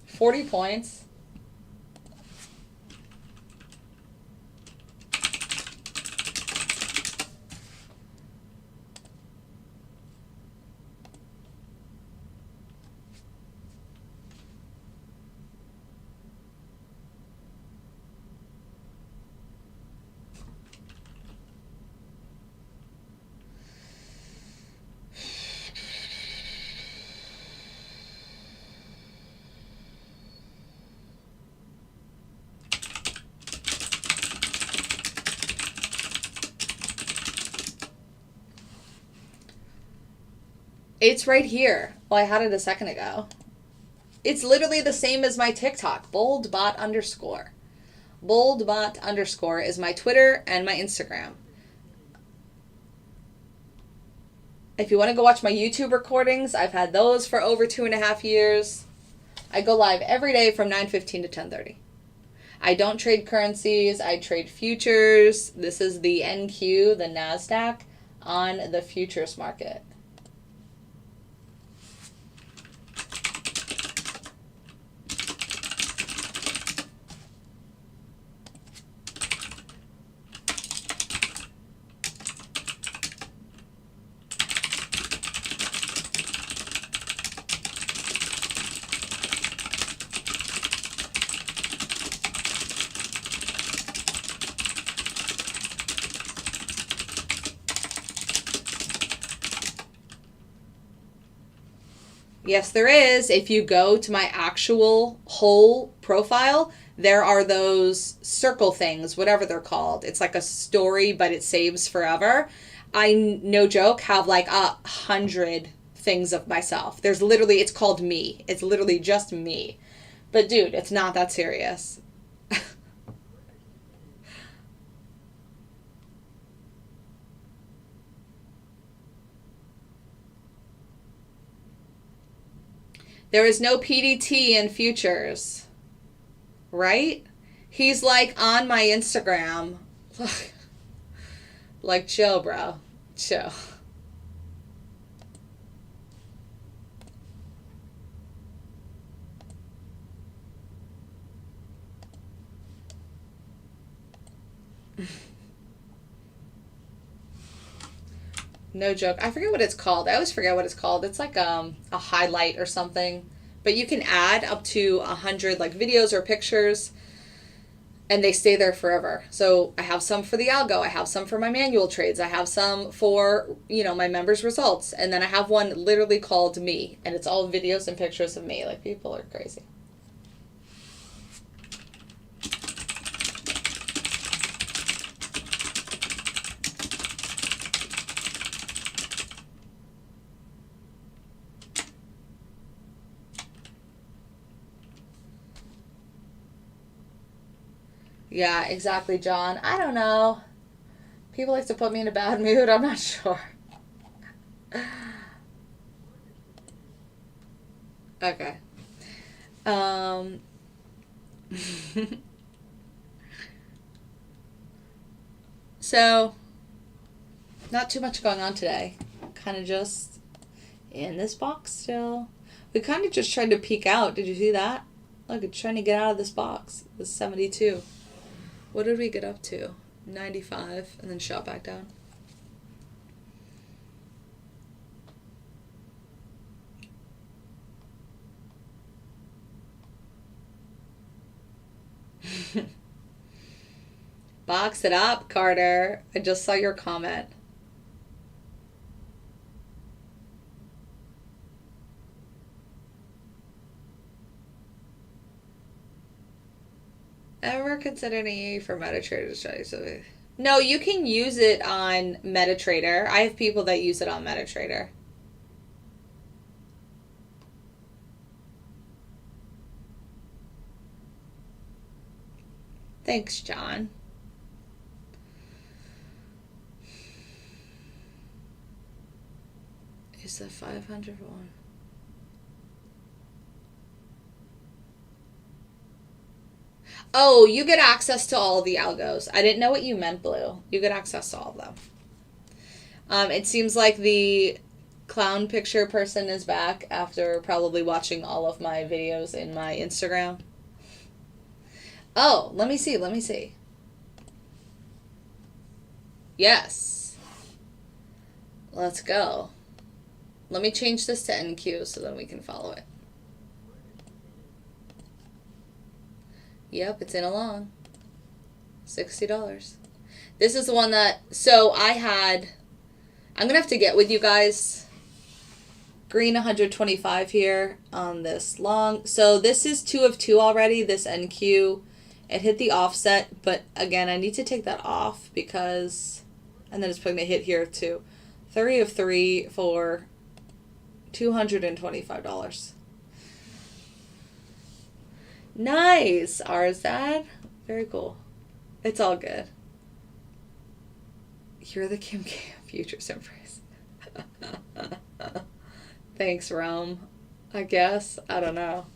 40 points. It's right here. Well, I had it a second ago. It's literally the same as my TikTok. BoldBot_. BoldBot_ is my Twitter and my Instagram. If you want to go watch my YouTube recordings, I've had those for over 2.5 years. I go live every day from 9:15 to 10:30. I don't trade currencies. I trade futures. This is the NQ, the NASDAQ, on the futures market. Yes, there is. If you go to my actual whole profile, there are those circle things, whatever they're called. It's like a story, but it saves forever. I, no joke, have like 100 things of myself. There's literally, it's called me. It's literally just me. But dude, it's not that serious. There is no PDT in futures, right? He's like on my Instagram. Like, chill, bro. Chill. No joke. I forget what it's called. I always forget what it's called. It's like a highlight or something. But you can add up to 100 like videos or pictures, and they stay there forever. So I have some for the algo. I have some for my manual trades. I have some for, my members' results. And then I have one literally called me, and it's all videos and pictures of me. Like, people are crazy. Yeah, exactly, John. I don't know. People like to put me in a bad mood. I'm not sure. Okay. So, not too much going on today. Kind of just in this box still. We kind of just tried to peek out. Did you see that? Look, it's trying to get out of this box. This 72. What did we get up to? 95 and then shot back down. Box it up, Carter. I just saw your comment. Ever considered EA for MetaTrader strategy? No, you can use it on MetaTrader. I have people that use it on MetaTrader. Thanks, John. Is the 500 one? Oh, you get access to all the algos. I didn't know what you meant, Blue. You get access to all of them. It seems like the clown picture person is back after probably watching all of my videos in my Instagram. Oh, let me see. Let me see. Yes. Let's go. Let me change this to NQ so then we can follow it. Yep, it's in along. $60. This is the one that, so I'm going to have to get with you guys. Green 125 here on this long. So this is 2 of 2 already, this NQ. It hit the offset, but again, I need to take that off because, and then it's putting a hit here too. 3 of 3 for $225. Nice, Arzad. Very cool. It's all good. You're the Kim K of futures and price. Thanks, Rome. I guess. I don't know.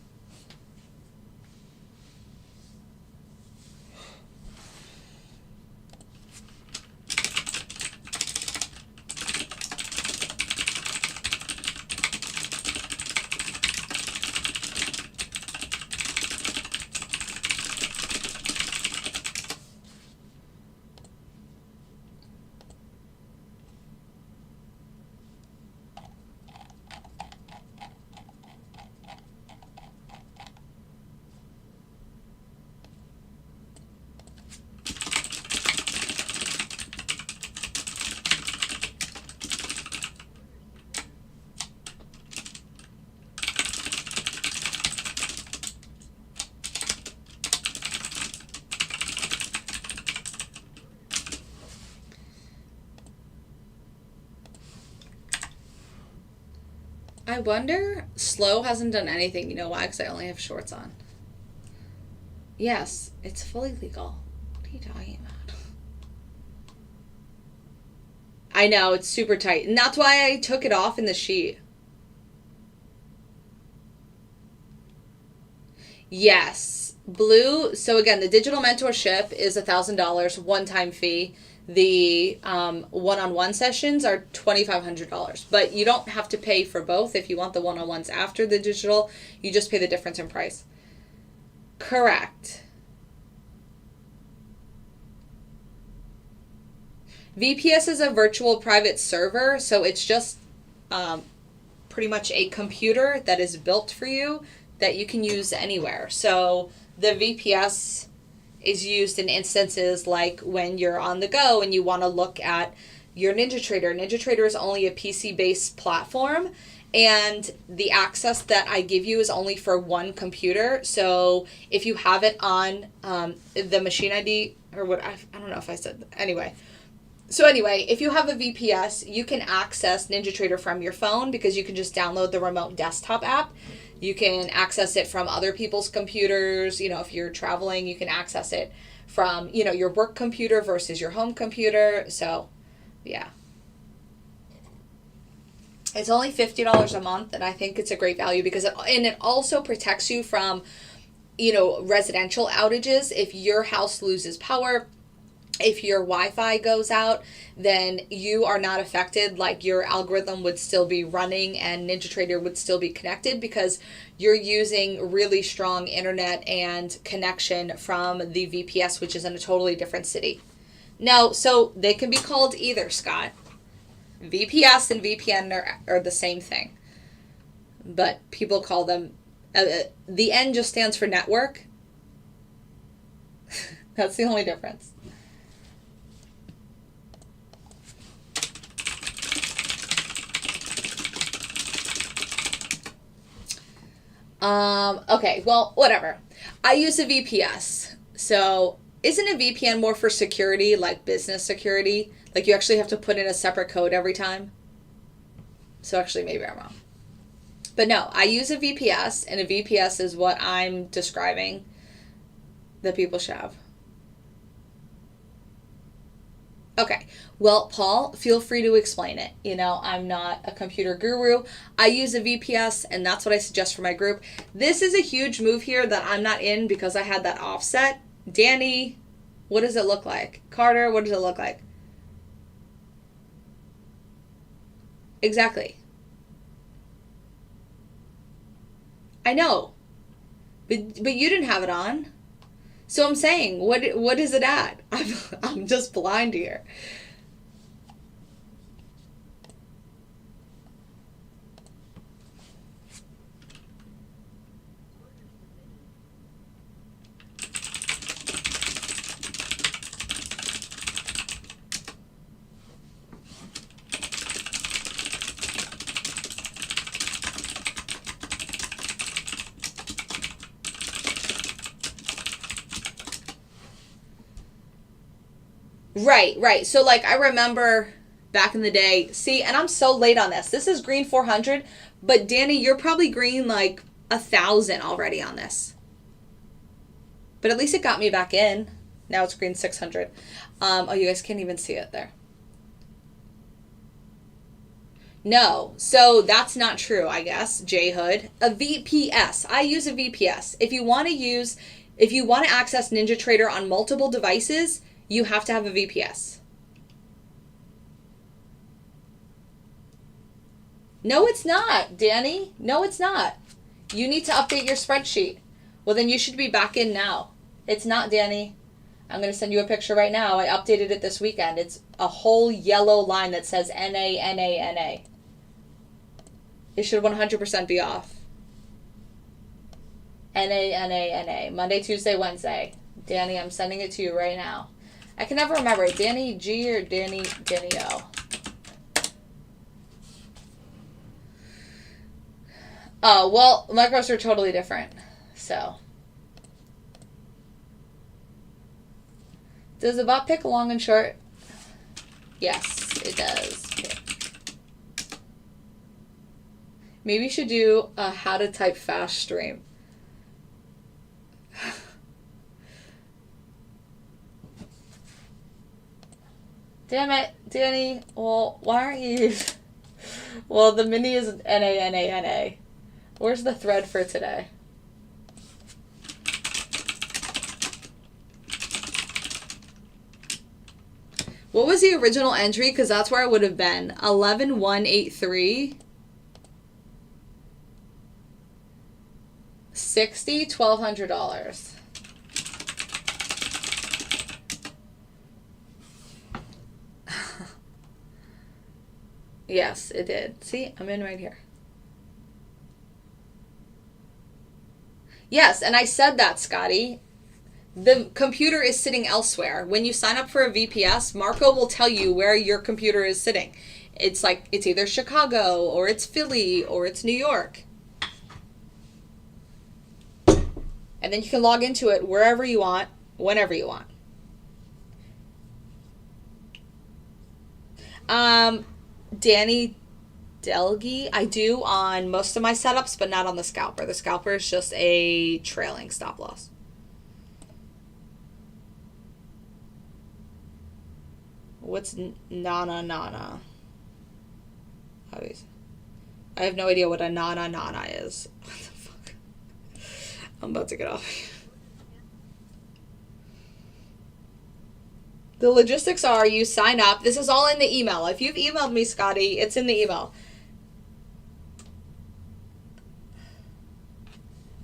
I wonder, slow hasn't done anything. You know why? Because I only have shorts on. Yes, it's fully legal. What are you talking about? I know, it's super tight. And that's why I took it off in the sheet. Yes. Blue, so again, the digital mentorship is $1,000 one-time fee. The one-on-one sessions are $2,500, but you don't have to pay for both. If you want the one-on-ones after the digital, you just pay the difference in price. Correct. VPS is a virtual private server, so it's just pretty much a computer that is built for you that you can use anywhere. So the VPS is used in instances like when you're on the go and you want to look at your NinjaTrader. NinjaTrader is only a PC-based platform, and the access that I give you is only for one computer. So if you have it on the machine ID, or what, I don't know if I said, anyway. So anyway, if you have a VPS, you can access NinjaTrader from your phone because you can just download the remote desktop app. You can access it from other people's computers. You know, if you're traveling, you can access it from, you know, your work computer versus your home computer. So, yeah. It's only $50 a month, and I think it's a great value because it also protects you from, you know, residential outages. If your house loses power, if your Wi-Fi goes out, then you are not affected. Like, your algorithm would still be running and NinjaTrader would still be connected because you're using really strong internet and connection from the VPS, which is in a totally different city. No, so they can be called either, Scott. VPS and VPN are the same thing. But people call them, the N just stands for network. That's the only difference. Okay, well, whatever. I use a VPS. So, isn't a VPN more for security, like business security? Like, you actually have to put in a separate code every time? So, actually, maybe I'm wrong. But no, I use a VPS, and a VPS is what I'm describing that people should have. Okay. Well, Paul, feel free to explain it. You know, I'm not a computer guru. I use a VPS, and that's what I suggest for my group. This is a huge move here that I'm not in because I had that offset. Danny, what does it look like? Carter, what does it look like? Exactly. I know. But you didn't have it on. So I'm saying, what is it at? I'm just blind here. Right. So, like, I remember back in the day, see, and I'm so late on this. This is green 400, but Danny, you're probably green like 1,000 already on this. But at least it got me back in. Now it's green 600. Oh, you guys can't even see it there. No, so that's not true, I guess, J Hood. A VPS. I use a VPS. If you want to access NinjaTrader on multiple devices, you have to have a VPS. No, it's not, Danny. No, it's not. You need to update your spreadsheet. Well, then you should be back in now. It's not, Danny. I'm going to send you a picture right now. I updated it this weekend. It's a whole yellow line that says NA, NA, NA. It should 100% be off. NA, NA, NA. Monday, Tuesday, Wednesday. Danny, I'm sending it to you right now. I can never remember. Danny G or Danny O. Oh, well, micros are totally different. So. Does the bot pick long and short? Yes, it does. Maybe you should do a how to type fast stream. Damn it, Danny. Well, why aren't you... Well, the mini is NA. Where's the thread for today? What was the original entry? Because that's where I would have been. 11183. 60, $1,200. Yes, it did. See, I'm in right here. Yes, and I said that, Scotty. The computer is sitting elsewhere. When you sign up for a VPS, Marco will tell you where your computer is sitting. It's like, it's either Chicago, or it's Philly, or it's New York. And then you can log into it wherever you want, whenever you want. Danny Delgi, I do on most of my setups, but not on the scalper. The scalper is just a trailing stop loss. What's Nana? I have no idea what a Nana is. What the fuck? I'm about to get off. The logistics are you sign up. This is all in the email. If you've emailed me, Scotty, it's in the email.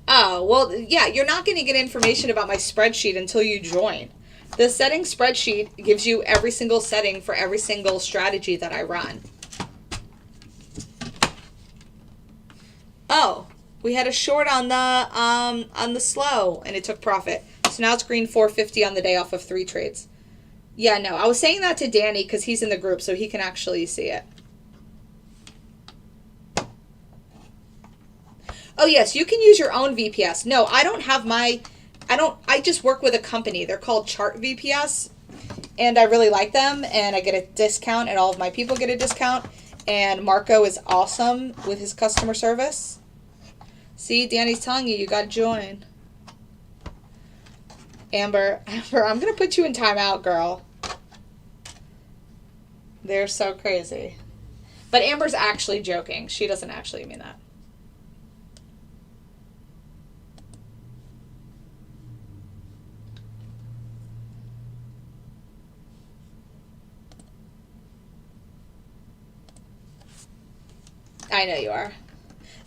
Oh, well, yeah, you're not going to get information about my spreadsheet until you join. The settings spreadsheet gives you every single setting for every single strategy that I run. Oh, we had a short on the slow, and it took profit. So now it's green 450 on the day off of 3 trades. Yeah, no, I was saying that to Danny because he's in the group, so he can actually see it. Oh, yes, you can use your own VPS. No, I don't have my, I just work with a company. They're called Chart VPS, and I really like them, and I get a discount, and all of my people get a discount, and Marco is awesome with his customer service. See, Danny's telling you got to join. Amber, I'm going to put you in timeout, girl. They're so crazy. But Amber's actually joking. She doesn't actually mean that. I know you are.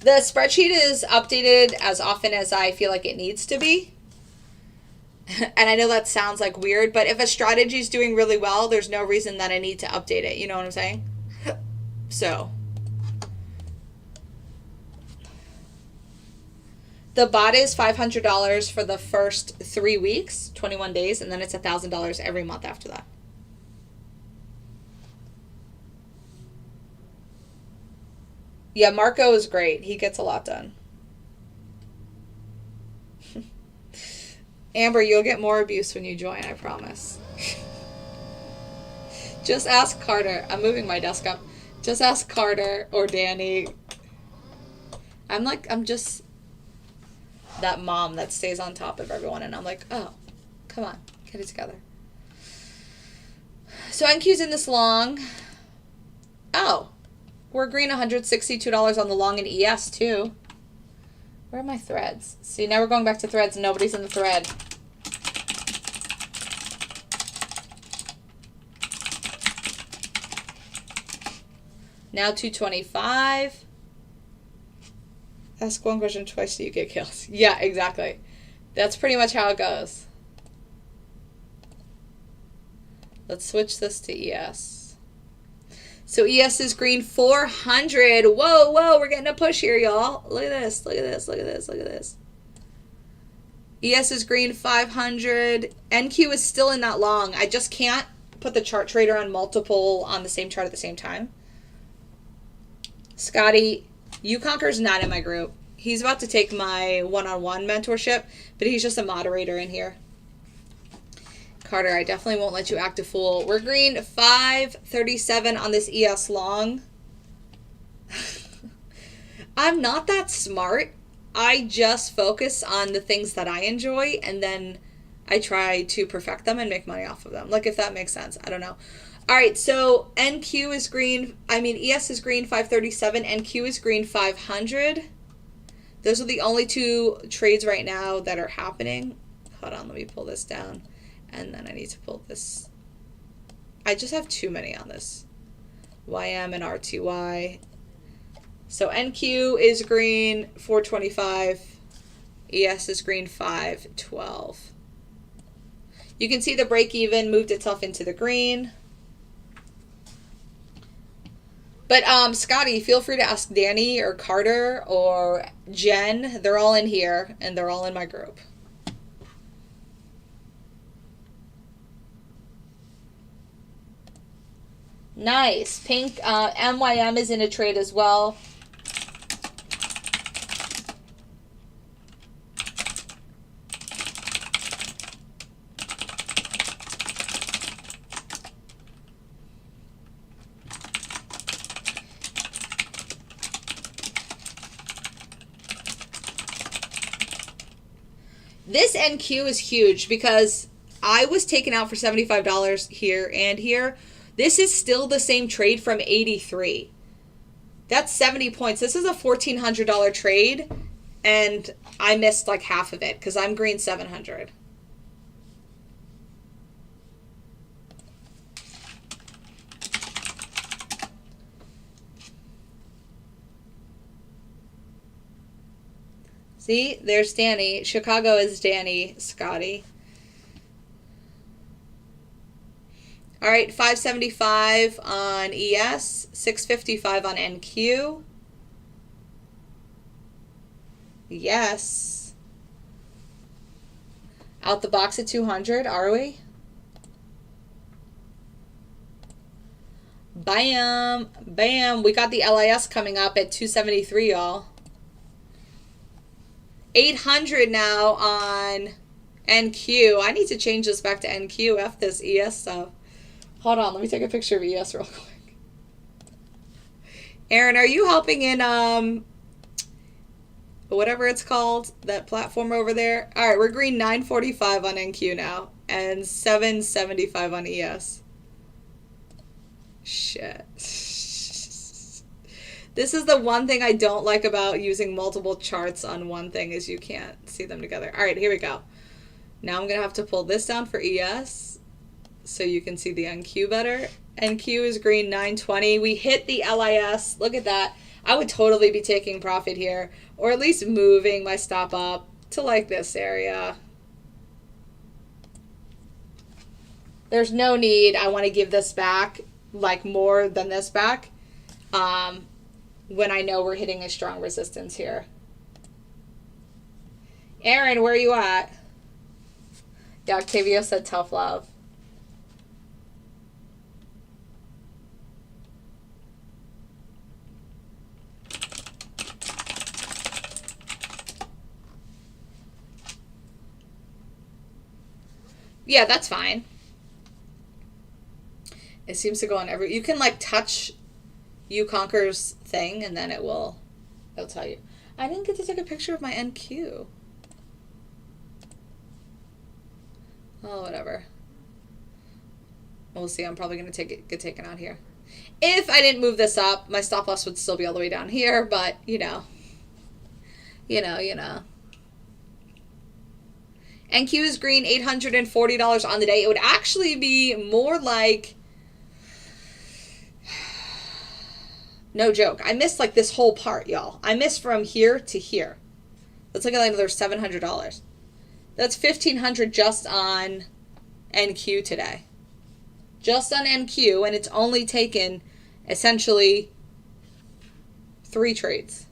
The spreadsheet is updated as often as I feel like it needs to be. And I know that sounds like weird, but if a strategy is doing really well, there's no reason that I need to update it. You know what I'm saying? So. The bot is $500 for the first 3 weeks, 21 days, and then it's $1,000 every month after that. Yeah, Marco is great. He gets a lot done. Amber, you'll get more abuse when you join, I promise. Just ask Carter. I'm moving my desk up. Just ask Carter or Danny. I'm just that mom that stays on top of everyone, and I'm like, oh, come on, get it together. So NQ's in this long. Oh, we're green $162 on the long in ES too. Where are my threads? See, now we're going back to threads. Nobody's in the thread. Now 225. Ask one question twice so you get killed. Yeah, exactly. That's pretty much how it goes. Let's switch this to ES. So ES is green 400. Whoa, whoa, we're getting a push here, y'all. Look at this, look at this, look at this, look at this. ES is green 500. NQ is still in that long. I just can't put the chart trader on multiple on the same chart at the same time. Scotty, UConquer's not in my group. He's about to take my one-on-one mentorship, but he's just a moderator in here. Carter, I definitely won't let you act a fool. We're green 537 on this ES long. I'm not that smart. I just focus on the things that I enjoy, and then I try to perfect them and make money off of them. Like, if that makes sense. I don't know. All right, so NQ is green. ES is green 537. NQ is green 500. Those are the only 2 trades right now that are happening. Hold on, let me pull this down. And then I need to pull this. I just have too many on this. YM and RTY. So NQ is green 425. ES is green 512. You can see the break even moved itself into the green. But Scotty, feel free to ask Danny or Carter or Jen. They're all in here, and they're all in my group. Nice. Pink MYM is in a trade as well. This NQ is huge because I was taken out for $75 here and here. This is still the same trade from 83. That's 70 points. This is a $1,400 trade, and I missed like half of it because I'm green 700. See, there's Danny. Chicago is Danny, Scotty. All right, 575 on ES, 655 on NQ. Yes. Out the box at 200, are we? Bam. Bam. We got the LIS coming up at 273, y'all. 800 now on NQ. I need to change this back to NQ. F this ES stuff. Hold on. Let me take a picture of ES real quick. Aaron, are you helping in whatever it's called, that platform over there? All right, we're green 945 on NQ now and 775 on ES. Shit. This is the one thing I don't like about using multiple charts on one thing, is you can't see them together. All right, here we go. Now I'm going to have to pull this down for ES so you can see the NQ better. NQ is green 920. We hit the LIS. Look at that. I would totally be taking profit here, or at least moving my stop up to like this area. There's no need. I want to give this back, like more than this back, when I know we're hitting a strong resistance here. Aaron, where are you at? Yeah, Octavio said tough love. Yeah, that's fine. It seems to go on every... You can, like, touch UConquer's thing, and then it'll tell you. I didn't get to take a picture of my NQ. Oh, whatever. We'll see. I'm probably going to get taken out here. If I didn't move this up, my stop loss would still be all the way down here, but, you know. NQ is green, $840 on the day. It would actually be more like... No joke. I missed like this whole part, y'all. I missed from here to here. Let's look at another $700. That's $1,500 just on NQ today. Just on NQ, and it's only taken essentially 3 trades.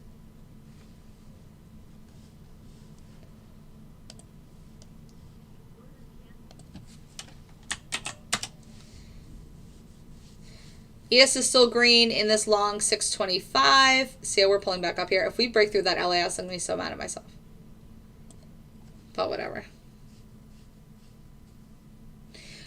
ES is still green in this long 625. See how we're pulling back up here. If we break through that LAS, I'm going to be so mad at myself. But whatever.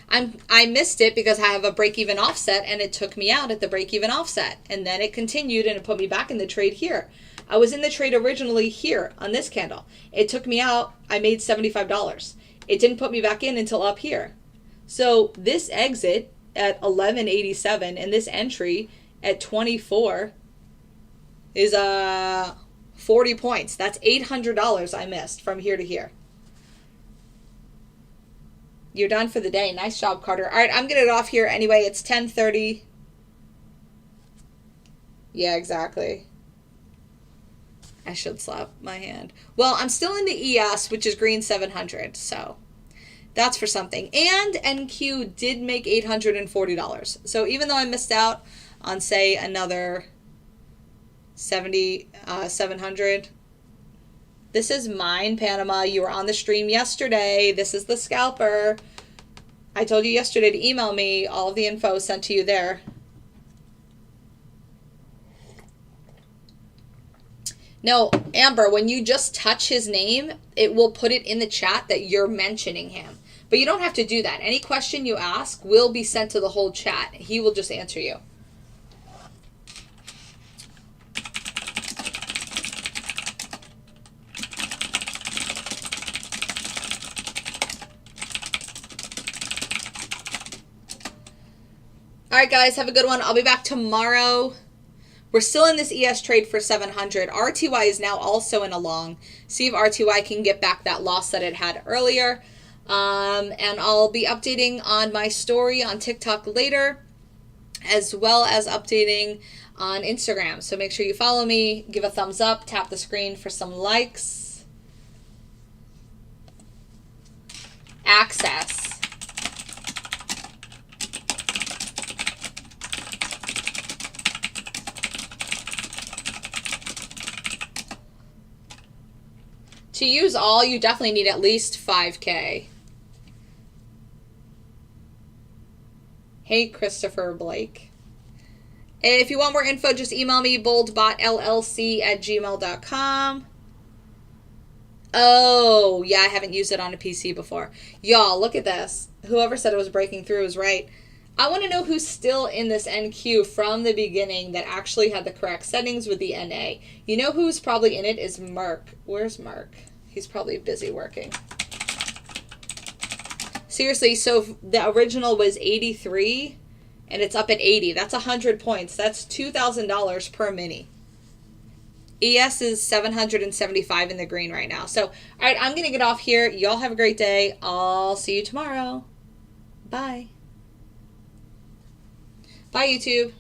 I missed it because I have a break-even offset, and it took me out at the break-even offset. And then it continued, and it put me back in the trade here. I was in the trade originally here on this candle. It took me out. I made $75. It didn't put me back in until up here. So this exit at 1187 and this entry at 24 is 40 points. That's $800 I missed from here to here. You're done for the day. Nice job, Carter. All right, I'm getting it off here anyway. It's 10:30. Yeah, exactly. I should slap my hand. Well, I'm still in the ES, which is green 700, so that's for something. And NQ did make $840. So even though I missed out on, say, another 700, this is mine, Panama. You were on the stream yesterday. This is the scalper. I told you yesterday to email me. All of the info sent to you there. No, Amber, when you just touch his name, it will put it in the chat that you're mentioning him. But you don't have to do that. Any question you ask will be sent to the whole chat. He will just answer you. All right, guys, have a good one. I'll be back tomorrow. We're still in this ES trade for 700. RTY is now also in a long. See if RTY can get back that loss that it had earlier. And I'll be updating on my story on TikTok later, as well as updating on Instagram. So make sure you follow me, give a thumbs up, tap the screen for some likes. access. To use all, you definitely need at least 5K. Hey, Christopher Blake. If you want more info, just email me, boldbotllc@gmail.com. Oh, yeah, I haven't used it on a PC before. Y'all, look at this. Whoever said it was breaking through is right. I want to know who's still in this NQ from the beginning that actually had the correct settings with the NA. You know who's probably in it is Mark. Where's Mark? He's probably busy working. Seriously, so the original was 83 and it's up at 80. That's 100 points. That's $2,000 per mini. ES is 775 in the green right now. So, all right, I'm going to get off here. Y'all have a great day. I'll see you tomorrow. Bye. Bye, YouTube.